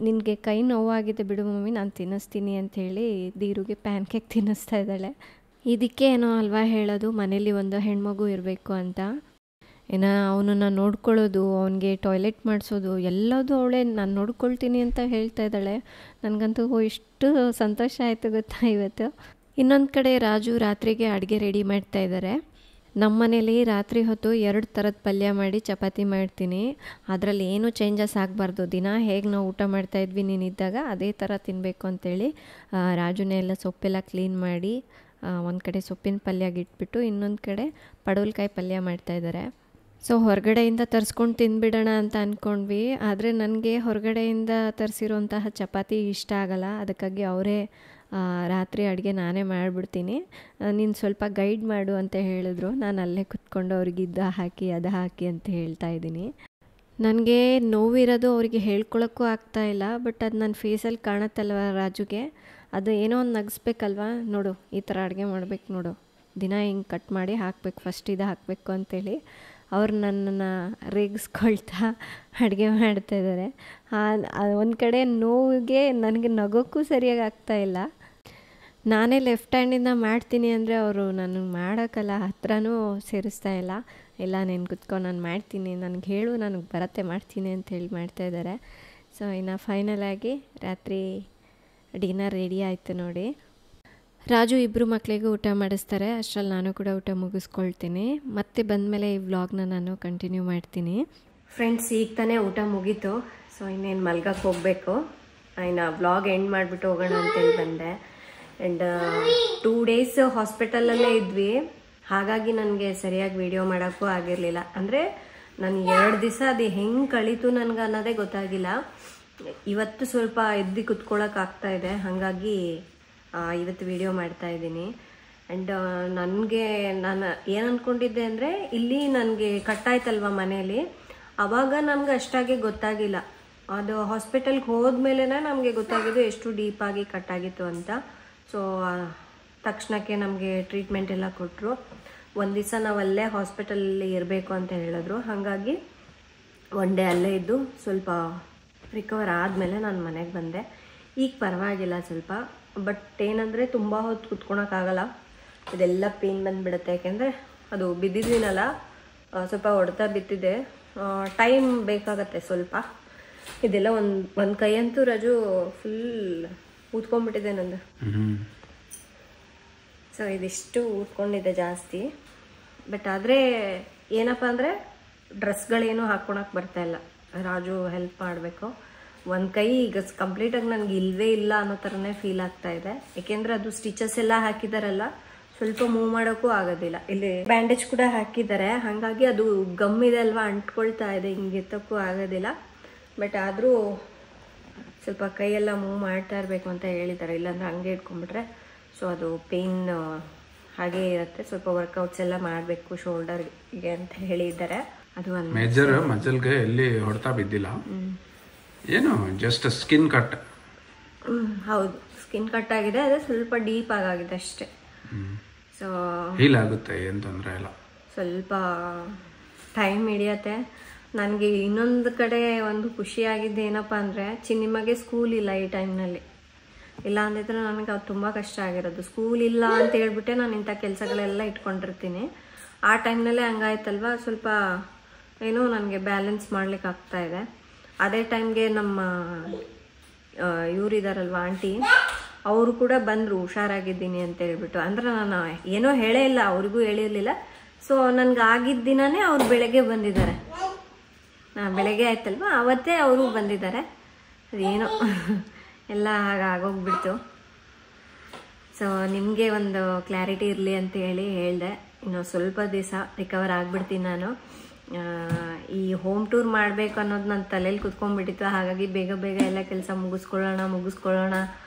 ನಿನಗೆ ಕೈ ನೋವಾಗಿದೆ ಬಿಡು ಮಮ್ಮಿ, ನಾನು ತಿನ್ನಿಸ್ತೀನಿ ಅಂಥೇಳಿ ಧೀರುಗೆ ಪ್ಯಾನ್ ಕೇಕ್ ತಿನ್ನಿಸ್ತಾ ಇದ್ದಾಳೆ. ಇದಕ್ಕೆ ಏನೋ ಅಲ್ವಾ ಹೇಳೋದು, ಮನೇಲಿ ಒಂದು ಹೆಣ್ಮಗು ಇರಬೇಕು ಅಂತ. ಇನ್ನು ಅವನನ್ನು ನೋಡ್ಕೊಳ್ಳೋದು, ಅವನಿಗೆ ಟಾಯ್ಲೆಟ್ ಮಾಡಿಸೋದು ಎಲ್ಲದೂ ಅವಳೇ ನಾನು ನೋಡ್ಕೊಳ್ತೀನಿ ಅಂತ ಹೇಳ್ತಾ ಇದ್ದಾಳೆ. ನನಗಂತೂ ಎಷ್ಟು ಸಂತೋಷ ಆಯಿತು ಗೊತ್ತಾ ಇವತ್ತು. ಇನ್ನೊಂದು ಕಡೆ ರಾಜು ರಾತ್ರಿಗೆ ಅಡುಗೆ ರೆಡಿ ಮಾಡ್ತಾ ಇದ್ದಾರೆ. ನಮ್ಮ ಮನೇಲಿ ರಾತ್ರಿ ಹೊತ್ತು 2 ಥರದ ಪಲ್ಯ ಮಾಡಿ ಚಪಾತಿ ಮಾಡ್ತೀನಿ. ಅದರಲ್ಲಿ ಏನೂ ಚೇಂಜಸ್ ಆಗಬಾರ್ದು. ದಿನ ಹೇಗೆ ನಾವು ಊಟ ಮಾಡ್ತಾಯಿದ್ವಿ ನೀನಿದ್ದಾಗ ಅದೇ ಥರ ತಿನ್ನಬೇಕು ಅಂಥೇಳಿ ರಾಜುನೇ ಎಲ್ಲ ಸೊಪ್ಪೆಲ್ಲ ಕ್ಲೀನ್ ಮಾಡಿ ಒಂದು ಕಡೆ ಸೊಪ್ಪಿನ ಪಲ್ಯಗೆ ಇಟ್ಬಿಟ್ಟು ಇನ್ನೊಂದು ಕಡೆ ಪಡವಲಕಾಯಿ ಪಲ್ಯ ಮಾಡ್ತಾಯಿದ್ದಾರೆ. ಸೊ ಹೊರಗಡೆಯಿಂದ ತರಿಸ್ಕೊಂಡು ತಿಂದುಬಿಡೋಣ ಅಂತ ಅಂದ್ಕೊಂಡ್ವಿ. ಆದರೆ ನನಗೆ ಹೊರಗಡೆಯಿಂದ ತರಿಸಿರೋಂತಹ ಚಪಾತಿ ಇಷ್ಟ ಆಗಲ್ಲ. ಅದಕ್ಕಾಗಿ ಅವರೇ ರಾತ್ರಿ ಅಡುಗೆ ನಾನೇ ಮಾಡಿಬಿಡ್ತೀನಿ, ನೀನು ಸ್ವಲ್ಪ ಗೈಡ್ ಮಾಡು ಅಂತ ಹೇಳಿದ್ರು. ನಾನು ಅಲ್ಲೇ ಕುತ್ಕೊಂಡು ಅವ್ರಿಗೆ ಇದು ಹಾಕಿ ಅದು ಹಾಕಿ ಅಂತ ಹೇಳ್ತಾ ಇದ್ದೀನಿ. ನನಗೆ ನೋವಿರೋದು ಅವರಿಗೆ ಹೇಳ್ಕೊಳಕ್ಕೂ ಆಗ್ತಾಯಿಲ್ಲ. ಬಟ್ ಅದು ನನ್ನ ಫೇಸಲ್ಲಿ ಕಾಣುತ್ತಲ್ವ ರಾಜುಗೆ, ಅದು ಏನೋ ಒಂದು ನಗಿಸ್ಬೇಕಲ್ವ. ನೋಡು ಈ ಥರ ಅಡುಗೆ ಮಾಡಬೇಕು ನೋಡು, ದಿನ ಹಿಂಗೆ ಕಟ್ ಮಾಡಿ ಹಾಕಬೇಕು, ಫಸ್ಟ್ ಇದು ಹಾಕಬೇಕು ಅಂತೇಳಿ ಅವ್ರು ನನ್ನನ್ನು ರೇಗಿಸ್ಕೊಳ್ತಾ ಅಡುಗೆ ಮಾಡ್ತಾಯಿದ್ದಾರೆ. ಒಂದು ಕಡೆ ನೋವಿಗೆ ನನಗೆ ನಗೋಕ್ಕೂ ಸರಿಯಾಗಿ ಆಗ್ತಾಯಿಲ್ಲ. ನಾನೇ ಲೆಫ್ಟ್ ಹ್ಯಾಂಡಿಂದ ಮಾಡ್ತೀನಿ ಅಂದರೆ ಅವರು ನನಗೆ ಮಾಡೋಕ್ಕಲ್ಲ, ಹತ್ರನೂ ಸೇರಿಸ್ತಾ ಇಲ್ಲ. ಇಲ್ಲ ನೀನು ಕುತ್ಕೊಂಡು ನಾನು ಮಾಡ್ತೀನಿ, ನನಗೆ ಹೇಳು, ನನಗೆ ಬರುತ್ತೆ ಮಾಡ್ತೀನಿ ಅಂತೇಳಿ ಮಾಡ್ತಾಯಿದ್ದಾರೆ. ಸೊ ಇನ್ನು ಫೈನಲಾಗಿ ರಾತ್ರಿ ಡಿನ್ನರ್ ರೆಡಿ ಆಯಿತು ನೋಡಿ. ರಾಜು 2 ಮಕ್ಕಳಿಗೂ ಊಟ ಮಾಡಿಸ್ತಾರೆ. ಅಷ್ಟರಲ್ಲಿ ನಾನು ಕೂಡ ಊಟ ಮುಗಿಸ್ಕೊಳ್ತೀನಿ. ಮತ್ತೆ ಬಂದಮೇಲೆ ಈ ವ್ಲಾಗ್ನ ನಾನು ಕಂಟಿನ್ಯೂ ಮಾಡ್ತೀನಿ. ಫ್ರೆಂಡ್ಸ್, ಈಗ ತಾನೇ ಊಟ ಮುಗೀತು. ಸೊ ಇನ್ನೇನು ಮಲ್ಗಕ್ಕೆ ಹೋಗಬೇಕು. ಇನ್ನು ವ್ಲಾಗ್ ಎಂಡ್ ಮಾಡಿಬಿಟ್ಟು ಹೋಗೋಣ ಅಂತೇಳಿ ಬಂದೆ. ಆ್ಯಂಡ್ 2 ಡೇಸ್ ಹಾಸ್ಪಿಟಲಲ್ಲೇ ಇದ್ವಿ. ಹಾಗಾಗಿ ನನಗೆ ಸರಿಯಾಗಿ ವಿಡಿಯೋ ಮಾಡೋಕ್ಕೂ ಆಗಿರಲಿಲ್ಲ. ಅಂದರೆ ನಾನು 2 ದಿವಸ ಅದು ಹೆಂಗೆ ಕಳೀತು ನನಗೆ ಅನ್ನೋದೇ ಗೊತ್ತಾಗಿಲ್ಲ. ಇವತ್ತು ಸ್ವಲ್ಪ ಎದ್ದು ಕುತ್ಕೊಳ್ಳೋಕ್ಕಾಗ್ತಾ ಇದೆ, ಹಾಗಾಗಿ ಇವತ್ತು ವಿಡಿಯೋ ಮಾಡ್ತಾ ಇದ್ದೀನಿ. ಆ್ಯಂಡ್ ನನಗೆ ನಾನು ಏನು ಅಂದ್ಕೊಂಡಿದ್ದೆ ಅಂದರೆ, ಇಲ್ಲಿ ನನಗೆ ಕಟ್ಟಾಯ್ತಲ್ವ ಮನೇಲಿ, ಆವಾಗ ನಮ್ಗೆ ಅಷ್ಟಾಗಿ ಗೊತ್ತಾಗಿಲ್ಲ. ಅದು ಹಾಸ್ಪಿಟಲ್ಗೆ ಹೋದ್ಮೇಲೆ ನಮಗೆ ಗೊತ್ತಾಗಿದ್ದು ಎಷ್ಟು ಡೀಪಾಗಿ ಕಟ್ಟಾಗಿತ್ತು ಅಂತ. ಸೊ ತಕ್ಷಣಕ್ಕೆ ನಮಗೆ ಟ್ರೀಟ್ಮೆಂಟ್ ಎಲ್ಲ ಕೊಟ್ಟರು. 1 ದಿವಸ ನಾವು ಅಲ್ಲೇ ಹಾಸ್ಪಿಟಲಲ್ಲಿ ಇರಬೇಕು ಅಂತ ಹೇಳಿದ್ರು. ಹಾಗಾಗಿ 1 ಡೇ ಅಲ್ಲೇ ಇದ್ದು ಸ್ವಲ್ಪ ರಿಕವರ್ ಆದಮೇಲೆ ನಾನು ಮನೆಗೆ ಬಂದೆ. ಈಗ ಪರವಾಗಿಲ್ಲ ಸ್ವಲ್ಪ. ಬಟ್ ಏನಂದರೆ ತುಂಬ ಹೊತ್ತು ಕುತ್ಕೊಳಕ್ಕಾಗಲ್ಲ, ಇದೆಲ್ಲ ಪೇನ್ ಬಂದುಬಿಡುತ್ತೆ. ಯಾಕೆಂದರೆ ಅದು ಬಿದ್ದಿದ್ದೀನಲ್ಲ, ಸ್ವಲ್ಪ ಹೊಡೆತ ಬಿದ್ದಿದೆ, ಟೈಮ್ ಬೇಕಾಗತ್ತೆ ಸ್ವಲ್ಪ. ಇದೆಲ್ಲ ಒಂದು ಕೈಯಂತೂ ರಾಜು ಫುಲ್ ಊದ್ಕೊಂಡ್ಬಿಟ್ಟಿದೆ ನಂದು. ಸೊ ಇದಿಷ್ಟು ಊದ್ಕೊಂಡಿದ್ದೆ ಜಾಸ್ತಿ. ಬಟ್ ಆದರೆ ಏನಪ್ಪ ಅಂದರೆ ಡ್ರೆಸ್ಗಳೇನು ಹಾಕ್ಕೊಳಕ್ಕೆ ಬರ್ತಾಯಿಲ್ಲ. ರಾಜು ಹೆಲ್ಪ್ ಮಾಡಬೇಕು. ಒಂದು ಕೈ ಈಗ ಕಂಪ್ಲೀಟಾಗಿ ನನಗೆ ಇಲ್ಲವೇ ಇಲ್ಲ ಅನ್ನೋ ಥರನೇ ಫೀಲ್ ಆಗ್ತಾ ಇದೆ. ಏಕೆಂದರೆ ಅದು ಸ್ಟಿಚಸ್ ಎಲ್ಲ ಹಾಕಿದಾರಲ್ಲ, ಸ್ವಲ್ಪ ಮೂವ್ ಮಾಡೋಕ್ಕೂ ಆಗೋದಿಲ್ಲ. ಇಲ್ಲಿ ಬ್ಯಾಂಡೇಜ್ ಕೂಡ ಹಾಕಿದ್ದಾರೆ, ಹಾಗಾಗಿ ಅದು ಗಮ್ ಇದೆ ಅಲ್ವಾ, ಅಂಟ್ಕೊಳ್ತಾ ಇದೆ, ಹಿಂಗೆ ಎತ್ತಕ್ಕೂ ಆಗೋದಿಲ್ಲ. ಬಟ್ ಆದರೂ ಸ್ವಲ್ಪ ಕೈಯೆಲ್ಲ ಮೂವ್ ಮಾಡ್ತಾ ಇರಬೇಕು ಅಂತ ಹೇಳಿದ್ದಾರೆ, ಇಲ್ಲಾಂದ್ರೆ ಹಂಗೆ ಇಟ್ಕೊಂಡ್ಬಿಟ್ರೆ ಸೊ ಅದು ಪೇನ್ ಹಾಗೇ ಇರುತ್ತೆ. ಸ್ವಲ್ಪ ವರ್ಕೌಟ್ಸ್ ಎಲ್ಲ ಮಾಡಬೇಕು ಶೋಲ್ಡರ್ಗೆ ಅಂತ ಹೇಳಿದ್ದಾರೆ. ಅದು ಒಂದು ಮೇಜರ್ ಮಜಲ್ಗೆ ಎಲ್ಲಿ ಹೊಡೆತ ಬಿದ್ದಿಲ್ಲ, ಏನು ಜಸ್ಟ್ ಸ್ಕಿನ್ ಕಟ್. ಹೌದು, ಸ್ಕಿನ್ ಕಟ್ ಆಗಿದೆ, ಅದೇ ಸ್ವಲ್ಪ ಡೀಪ್ ಆಗಿದೆ ಅಷ್ಟೇ. ಸೊ ಹೀಲ್ ಆಗುತ್ತೆ, ಏನು ತೊಂದರೆ ಇಲ್ಲ. ಸ್ವಲ್ಪ ಟೈಮ್ ಹಿಡಿಯತ್ತೆ. ನನಗೆ ಇನ್ನೊಂದು ಕಡೆ ಒಂದು ಖುಷಿಯಾಗಿದ್ದು ಏನಪ್ಪ ಅಂದರೆ, ಚಿನ್ನಿಮಗೆ ಸ್ಕೂಲ್ ಇಲ್ಲ ಈ ಟೈಮ್ನಲ್ಲಿ. ಇಲ್ಲ ಅಂದಿದ್ರೆ ನನಗೆ ಅದು ತುಂಬ ಕಷ್ಟ ಆಗಿರೋದು. ಸ್ಕೂಲ್ ಇಲ್ಲ ಅಂತ ಹೇಳ್ಬಿಟ್ಟೆ ನಾನು ಇಂಥ ಕೆಲಸಗಳೆಲ್ಲ ಇಟ್ಕೊಂಡಿರ್ತೀನಿ. ಆ ಟೈಮ್ನಲ್ಲೇ ಹಂಗಾಯ್ತಲ್ವ, ಸ್ವಲ್ಪ ಏನೋ ನನಗೆ ಬ್ಯಾಲೆನ್ಸ್ ಮಾಡ್ಲಿಕ್ಕೆ ಆಗ್ತಾ ಇದೆ. ಅದೇ ಟೈಮ್ಗೆ ನಮ್ಮ ಇವರಿದಾರಲ್ವ ಆಂಟಿ, ಅವರು ಕೂಡ ಬಂದರು ಹುಷಾರಾಗಿದ್ದೀನಿ ಅಂತ ಹೇಳ್ಬಿಟ್ಟು. ಅಂದ್ರೆ ನಾನು ಏನೋ ಹೇಳೇ ಇಲ್ಲ, ಅವ್ರಿಗೂ ಹೇಳಿರಲಿಲ್ಲ. ಸೊ ನನ್ಗೆ ಆಗಿದ್ದ ದಿನನೇ ಅವ್ರು ಬೆಳಗ್ಗೆ ಬಂದಿದ್ದಾರೆ. ಬೆಳಗ್ಗೆ ಆಯ್ತಲ್ವ ಅವತ್ತೇ ಅವರು ಬಂದಿದ್ದಾರೆ. ಅದೇನೋ ಎಲ್ಲ ಆಗೋಗ್ಬಿಡ್ತು. ಸೊ ನಿಮಗೆ ಒಂದು ಕ್ಲಾರಿಟಿ ಇರಲಿ ಅಂತ ಹೇಳಿದೆ. ಇನ್ನು ಸ್ವಲ್ಪ ದಿವಸ ರಿಕವರ್ ಆಗಿಬಿಡ್ತೀನಿ ನಾನು. ಈ ಹೋಮ್ ಟೂರ್ ಮಾಡಬೇಕು ಅನ್ನೋದು ನನ್ನ ತಲೆಯಲ್ಲಿ ಕುತ್ಕೊಂಡ್ಬಿಟ್ಟಿತ್ತು. ಹಾಗಾಗಿ ಬೇಗ ಬೇಗ ಎಲ್ಲ ಕೆಲಸ ಮುಗಿಸ್ಕೊಳ್ಳೋಣ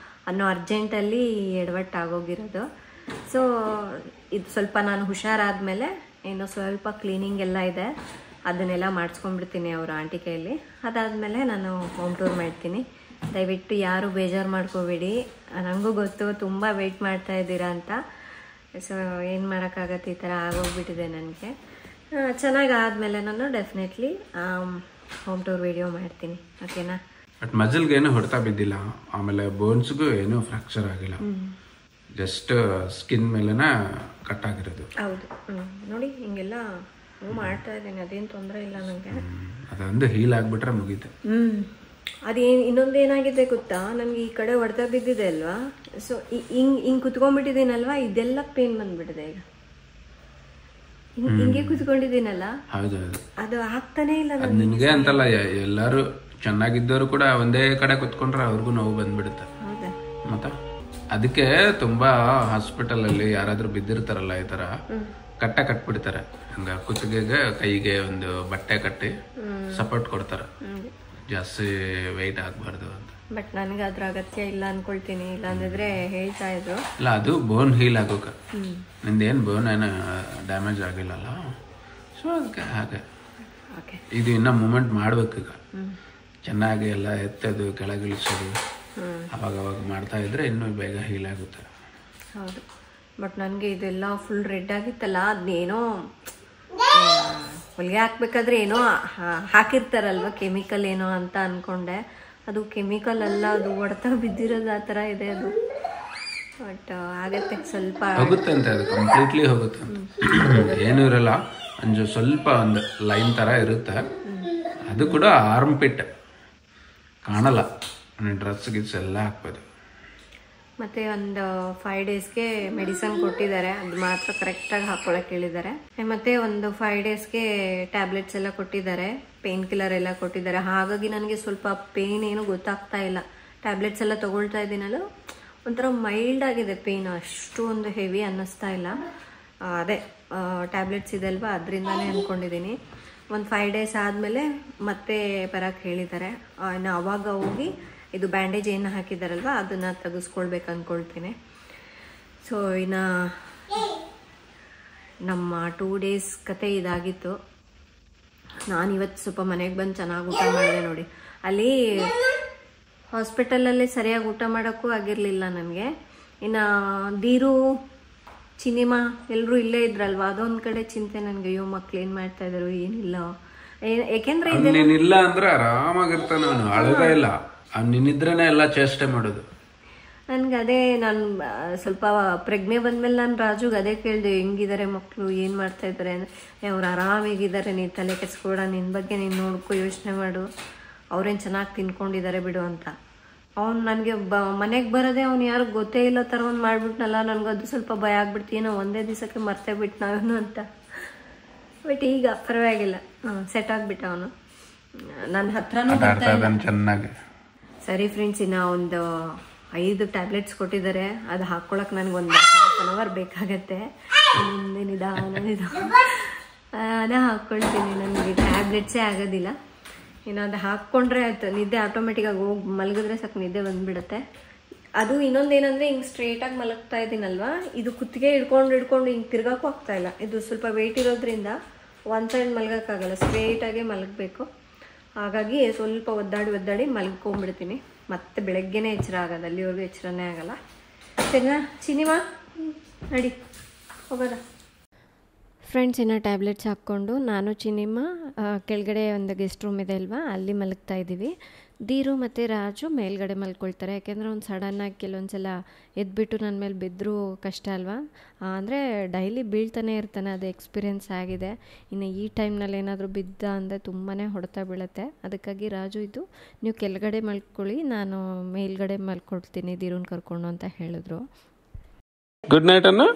ಅನ್ನೋ ಅರ್ಜೆಂಟಲ್ಲಿ ಎಡವಟ್ಟಾಗೋಗಿರೋದು. ಸೊ ಇದು ಸ್ವಲ್ಪ ನಾನು ಹುಷಾರಾದಮೇಲೆ ಇನ್ನು ಸ್ವಲ್ಪ ಕ್ಲೀನಿಂಗ್ ಎಲ್ಲ ಇದೆ, ಅದನ್ನೆಲ್ಲ ಮಾಡಿಸ್ಕೊಂಡ್ಬಿಡ್ತೀನಿ ಅವರ ಆಂಟಿ ಕೈಯಲ್ಲಿ. ಅದಾದಮೇಲೆ ನಾನು ಹೋಮ್ ಟೂರ್ ಮಾಡ್ತೀನಿ. ದಯವಿಟ್ಟು ಯಾರು ಬೇಜಾರು ಮಾಡ್ಕೋಬೇಡಿ. ನನಗೂ ಗೊತ್ತು ತುಂಬ ವೆಯ್ಟ್ ಮಾಡ್ತಾ ಇದ್ದೀರಾ ಅಂತ. ಸೊ ಏನು ಮಾಡೋಕ್ಕಾಗತ್ತೆ, ಈ ಥರ ಆಗೋಗ್ಬಿಟ್ಟಿದೆ ನನಗೆ. ಚೆನ್ನಾಗಿ ಆದಮೇಲೆ ನಾನು ಡೆಫಿನೆಟ್ಲಿ ಹೋಮ್ ಟೂರ್ ವಿಡಿಯೋ ಮಾಡ್ತೀನಿ, ಓಕೆನಾ? ಬಟ್ ಮಜಲ್ಗೆ ಏನೂ ಹೊಡೆತ ಬಿದ್ದಿಲ್ಲ, ಆಮೇಲೆ ಬೋನ್ಸ್ಗೂ ಏನೂ ಫ್ರಾಕ್ಚರ್ ಆಗಿಲ್ಲ, ಜಸ್ಟ್ ಸ್ಕಿನ್ ಮೇಲೆನ ಕಟ್ ಆಗಿರೋದು. ಹೌದು, ನೋಡಿ ಹಿಂಗೆಲ್ಲ ಮಾಡ್ತಾ ಇದ್ದೀನಿ, ಅದೇನು ತೊಂದರೆ ಇಲ್ಲ ನನಗೆ. ಅದೊಂದು ಹೀಲ್ ಆಗಿಬಿಟ್ರೆ ಮುಗೀತೆ. ಇನ್ನೊಂದು ಏನಾಗಿದೆ ಗೊತ್ತಾ, ನನಗೆ ಈ ಕಡೆ ಹೊಡೆತ ಬಿದ್ದಿದೆ ಅಲ್ವಾ, ಸೊ ಹಿಂಗೆ ಕುತ್ಕೊಂಡ್ಬಿಟ್ಟಿದ್ದೀನಲ್ವಾ, ಇದೆಲ್ಲ ಪೇನ್ ಬಂದ್ಬಿಟ್ಟಿದೆ ಈಗ. ಹಿಂಗೆ ಕುತ್ಕೊಂಡಿದ್ದೀನಲ್ಲ, ಅದು ಆಗ್ತಾನೆ ಇಲ್ಲ. ನಿನಗೆ ಅಂತಲ್ಲ, ಎಲ್ಲರೂ ಚೆನ್ನಾಗಿದ್ದವರು ಕೂಡ ಒಂದೇ ಕಡೆ ಕುತ್ಕೊಂಡ್ರೆ ಅವ್ರಿಗೂ ನೋವು ಬಂದ್ಬಿಡುತ್ತೆ. ಮತ್ತೆ ಅದಕ್ಕೆ ತುಂಬಾ ಹಾಸ್ಪಿಟಲ್ ಅಲ್ಲಿ ಯಾರಾದ್ರೂ ಬಿದ್ದಿರ್ತಾರಲ್ಲ ಈ ತರ ಕಟ್ಬಿಡ್ತಾರೆ, ಹಂಗ ಕುತ್ತಿಗೆಗೆ ಕೈಗೆ ಒಂದು ಬಟ್ಟೆ ಕಟ್ಟಿ ಸಪೋರ್ಟ್ ಕೊಡ್ತಾರೆ, ಜಾಸ್ತಿ ವೆಯ್ಟ್ ಆಗ್ಬಾರ್ದು ಅಂತ. ಬಟ್ ನನಗೆ ಅದ್ರ ಅಗತ್ಯ ಇಲ್ಲ ಅನ್ಕೊಳ್ತೀನಿ, ಇಲ್ಲಾಂದ್ರೆ ಹೇಳ್ತಾ ಇದ್ರು. ಇಲ್ಲ, ಅದು ಬೋನ್ ಹೀಲ್ ಆಗೋಕೆ, ನಿಂದೇನು ಬೋನ್ ಏನು ಡ್ಯಾಮೇಜ್ ಆಗಿಲ್ಲಲ್ಲ, ಸೊ ಅದಕ್ಕೆ ಹಾಗೆ. ಇದು ಇನ್ನ ಮೂಮೆಂಟ್ ಮಾಡ್ಬೇಕು ಈಗ, ಚೆನ್ನಾಗಿ ಎಲ್ಲ ಎತ್ತೋದು ಕೆಳಗಿಳಿಸೋದು ಅವಾಗ ಮಾಡ್ತಾ ಇದ್ರೆ ಇನ್ನೂ ಬೇಗ ಹೀಲ್ ಆಗುತ್ತೆ. ಹೌದು, ಬಟ್ ನನಗೆ ಇದೆಲ್ಲ ಫುಲ್ ರೆಡ್ ಆಗಿತ್ತಲ್ಲ, ಅದನ್ನೇನೋ ಹೊಲಿಗೆ ಹಾಕ್ಬೇಕಾದ್ರೆ ಏನೋ ಹಾಕಿರ್ತಾರಲ್ವ ಕೆಮಿಕಲ್ ಏನೋ ಅಂತ ಅನ್ಕೊಂಡೆ. ಅದು ಕೆಮಿಕಲ್ ಅಲ್ಲ, ಅದು ಹೊಡೆತ ಬಿದ್ದಿರೋದು ಆ ಥರ ಇದೆ ಅದು. ಬಟ್ ಆಗತ್ತೆ, ಸ್ವಲ್ಪ ಹೋಗುತ್ತೆ ಅಂತ, ಅದು ಕಂಪ್ಲೀಟ್ಲಿ ಹೋಗುತ್ತೆ, ಏನೂ ಇರಲ್ಲ. ಸ್ವಲ್ಪ ಒಂದು ಲೈನ್ ಥರ ಇರುತ್ತೆ, ಅದು ಕೂಡ ಆರ್ಮ್ ಪಿಟ್ ಕಾಣಲ್ಲ, ಡ್ರೆಸ್ ಗಿಸ್ ಎಲ್ಲ ಹಾಕ್ಬೋದು. ಮತ್ತು ಒಂದು 5 ಡೇಸ್ಗೆ ಮೆಡಿಸನ್ ಕೊಟ್ಟಿದ್ದಾರೆ, ಅದು ಮಾತ್ರ ಕರೆಕ್ಟಾಗಿ ಹಾಕ್ಕೊಳಕ್ಕೆ ಹೇಳಿದ್ದಾರೆ. ಮತ್ತು ಒಂದು 5 ಡೇಸ್ಗೆ ಟ್ಯಾಬ್ಲೆಟ್ಸ್ ಎಲ್ಲ ಕೊಟ್ಟಿದ್ದಾರೆ, ಪೇನ್ ಕಿಲ್ಲರ್ ಎಲ್ಲ ಕೊಟ್ಟಿದ್ದಾರೆ. ಹಾಗಾಗಿ ನನಗೆ ಸ್ವಲ್ಪ ಪೇನ್ ಏನು ಗೊತ್ತಾಗ್ತಾ ಇಲ್ಲ. ಟ್ಯಾಬ್ಲೆಟ್ಸ್ ಎಲ್ಲ ತೊಗೊಳ್ತಾ ಇದ್ದೀನಲ್ಲ, ಒಂಥರ ಮೈಲ್ಡ್ ಆಗಿದೆ ಪೇನ್, ಅಷ್ಟು ಒಂದು ಹೆವಿ ಅನ್ನಿಸ್ತಾ ಇಲ್ಲ. ಅದೇ ಟ್ಯಾಬ್ಲೆಟ್ಸ್ ಇದೆ ಅಲ್ವಾ, ಅದರಿಂದನೇ ಅಂದ್ಕೊಂಡಿದ್ದೀನಿ. ಒಂದು 5 ಡೇಸ್ ಆದಮೇಲೆ ಮತ್ತೆ ಬರೋಕ್ಕೆ ಹೇಳಿದ್ದಾರೆ. ಇನ್ನು ಆವಾಗ ಹೋಗಿ ಇದು ಬ್ಯಾಂಡೇಜ್ ಏನು ಹಾಕಿದಾರಲ್ವ ಅದನ್ನು ತೆಗೆಸ್ಕೊಳ್ಬೇಕು ಅಂದ್ಕೊಳ್ತೀನಿ. ಸೊ ಇನ್ನು ನಮ್ಮ 2 ಡೇಸ್ ಕತೆ ಇದಾಗಿತ್ತು. ನಾನಿವತ್ತು ಸ್ವಲ್ಪ ಮನೆಗೆ ಬಂದು ಚೆನ್ನಾಗಿ ಊಟ ಮಾಡಿದೆ ನೋಡಿ. ಅಲ್ಲಿ ಹಾಸ್ಪಿಟಲಲ್ಲಿ ಸರಿಯಾಗಿ ಊಟ ಮಾಡೋಕ್ಕೂ ಆಗಿರಲಿಲ್ಲ ನನಗೆ. ಇನ್ನು ದೀರು ಚಿನಿಮಾ ಎಲ್ಲರೂ ಇಲ್ಲೇ ಇದ್ರಲ್ವ, ಅದೊಂದು ಕಡೆ ಚಿಂತೆ ನನಗೆ. ಅಯ್ಯೋ ಮಕ್ಳು ಏನು ಮಾಡ್ತಾ ಇದ್ರು ಏನಿಲ್ಲ, ಯಾಕೆಂದ್ರೆ ಇಲ್ಲ ಅಂದ್ರೆ ಆರಾಮಾಗಿರ್ತಾನೆ ಅವನು, ಅಳಗ ಇಲ್ಲ, ನಿನ್ನಿದ್ರೇನೆ ಎಲ್ಲ ಚೇಷ್ಟೆ ಮಾಡೋದು. ನನ್ಗೆ ಅದೇ, ನಾನು ಸ್ವಲ್ಪ ಪ್ರಜ್ಞೆ ಬಂದ್ಮೇಲೆ ನಾನು ರಾಜುಗೆ ಅದೇ ಕೇಳಿದೆ, ಹೆಂಗಿದ್ದಾರೆ ಮಕ್ಕಳು, ಏನು ಮಾಡ್ತಾ ಇದ್ದಾರೆ ಅಂದರೆ, ಅವ್ರು ಆರಾಮಾಗಿದ್ದಾರೆ, ನೀನು ತಲೆ ಕೆಡಿಸ್ಕೊಬೇಡ, ನಿನ್ನ ಬಗ್ಗೆ ನೀನು ನೋಡ್ಕೊ, ಯೋಚನೆ ಮಾಡು, ಅವ್ರೇನು ಚೆನ್ನಾಗಿ ತಿನ್ಕೊಂಡಿದ್ದಾರೆ ಬಿಡು ಅಂತ. ಅವ್ನು ನನಗೆ ಮನೆಗೆ ಬರೋದೇ ಅವ್ನು ಯಾರು ಗೊತ್ತೇ ಇಲ್ಲ ಥರ ಒಂದು ಮಾಡಿಬಿಟ್ನಲ್ಲ, ನನಗದು ಸ್ವಲ್ಪ ಭಯ ಆಗ್ಬಿಡ್ತೀನೋ, ಒಂದೇ ದಿವಸಕ್ಕೆ ಮರ್ತೇ ಬಿಟ್ಟು ನಾವೇನು ಅಂತ. ಬಟ್ ಈಗ ಪರವಾಗಿಲ್ಲ, ಸೆಟ್ ಆಗಿಬಿಟ್ಟ ಅವನು, ನನ್ನ ಹತ್ರನೂ ಚೆನ್ನಾಗಿ. ಸರಿ ಫ್ರೆಂಡ್ಸ್, ಇನ್ನು ಒಂದು 5 ಟ್ಯಾಬ್ಲೆಟ್ಸ್ ಕೊಟ್ಟಿದ್ದಾರೆ, ಅದು ಹಾಕ್ಕೊಳಕ್ಕೆ ನನಗೊಂದು ½ hour ಬೇಕಾಗತ್ತೆ. ಅದೇ ಹಾಕ್ಕೊಳ್ತೀನಿ, ನನಗೆ ಟ್ಯಾಬ್ಲೆಟ್ಸೇ ಆಗೋದಿಲ್ಲ. ಇನ್ನು ಅದು ಹಾಕ್ಕೊಂಡ್ರೆ ಆಯ್ತು, ನಿದ್ದೆ ಆಟೋಮೆಟಿಕ್ಕಾಗಿ ಹೋಗಿ ಮಲಗಿದ್ರೆ ಸಾಕು, ನಿದ್ದೆ ಬಂದುಬಿಡುತ್ತೆ. ಅದು ಇನ್ನೊಂದೇನೆಂದರೆ, ಹಿಂಗೆ ಸ್ಟ್ರೇಟಾಗಿ ಮಲಗ್ತಾ ಇದ್ದೀನಲ್ವ, ಇದು ಕುತ್ತಿಗೆ ಹಿಡ್ಕೊಂಡು ಹಿಂಗೆ ತಿರ್ಗೋಕ್ಕೂ ಆಗ್ತಾಯಿಲ್ಲ. ಇದು ಸ್ವಲ್ಪ ವೆಯ್ಟ್ ಇರೋದ್ರಿಂದ ಒಂದು ಸೈಡ್ ಮಲಗೋಕ್ಕಾಗಲ್ಲ, ಸ್ಟ್ರೇಟಾಗೇ ಮಲಗಬೇಕು. ಹಾಗಾಗಿ ಸ್ವಲ್ಪ ಒದ್ದಾಡಿ ಮಲ್ಕೊಂಡ್ಬಿಡ್ತೀನಿ. ಮತ್ತೆ ಬೆಳಗ್ಗೆನೇ ಎಚ್ಚರ ಆಗೋದು, ಅಲ್ಲಿವರೆಗೂ ಎಚ್ಚರನೇ ಆಗಲ್ಲ. ಸರಿನಾ ಚಿನಿಮಾ, ನಡಿ ಹೋಗೋದ. ಫ್ರೆಂಡ್ಸ್, ಇನ್ನು ಟ್ಯಾಬ್ಲೆಟ್ಸ್ ಹಾಕ್ಕೊಂಡು ನಾನು ಚಿನಿಮಾ ಕೆಳಗಡೆ ಒಂದು ಗೆಸ್ಟ್ ರೂಮ್ ಇದೆ ಅಲ್ವಾ, ಅಲ್ಲಿ ಮಲಗ್ತಾ ಇದ್ದೀವಿ. ಧೀರು ಮತ್ತು ರಾಜು ಮೇಲ್ಗಡೆ ಮಲ್ಕೊಳ್ತಾರೆ. ಯಾಕೆಂದರೆ ಅವ್ನು ಸಡನ್ನಾಗಿ ಕೆಲವೊಂದ್ಸಲ ಎದ್ಬಿಟ್ಟು ನನ್ನ ಮೇಲೆ ಬಿದ್ದರೂ ಕಷ್ಟ ಅಲ್ವಾ. ಅಂದರೆ ಡೈಲಿ ಬೀಳ್ತಾನೆ ಇರ್ತಾನೆ, ಅದು ಎಕ್ಸ್ಪೀರಿಯೆನ್ಸ್ ಆಗಿದೆ. ಇನ್ನು ಈ ಟೈಮ್ನಲ್ಲಿ ಏನಾದರೂ ಬಿದ್ದ ಅಂದರೆ ತುಂಬಾ ಹೊಡೆತ ಬೀಳುತ್ತೆ. ಅದಕ್ಕಾಗಿ ರಾಜು ಇದು ನೀವು ಕೆಳಗಡೆ ಮಲ್ಕೊಳ್ಳಿ, ನಾನು ಮೇಲ್ಗಡೆ ಮಲ್ಕೊಳ್ತೀನಿ ಧೀರುನ್ ಕರ್ಕೊಂಡು ಅಂತ ಹೇಳಿದ್ರು. ಗುಡ್ ನೈಟ್ ಅನ್ನ,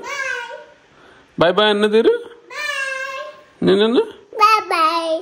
ಬಾಯ್ ಬಾಯ್ ಅನ್ನದಿರು. ನೀನನ್ನು ಬಾಯ್ ಬಾಯ್.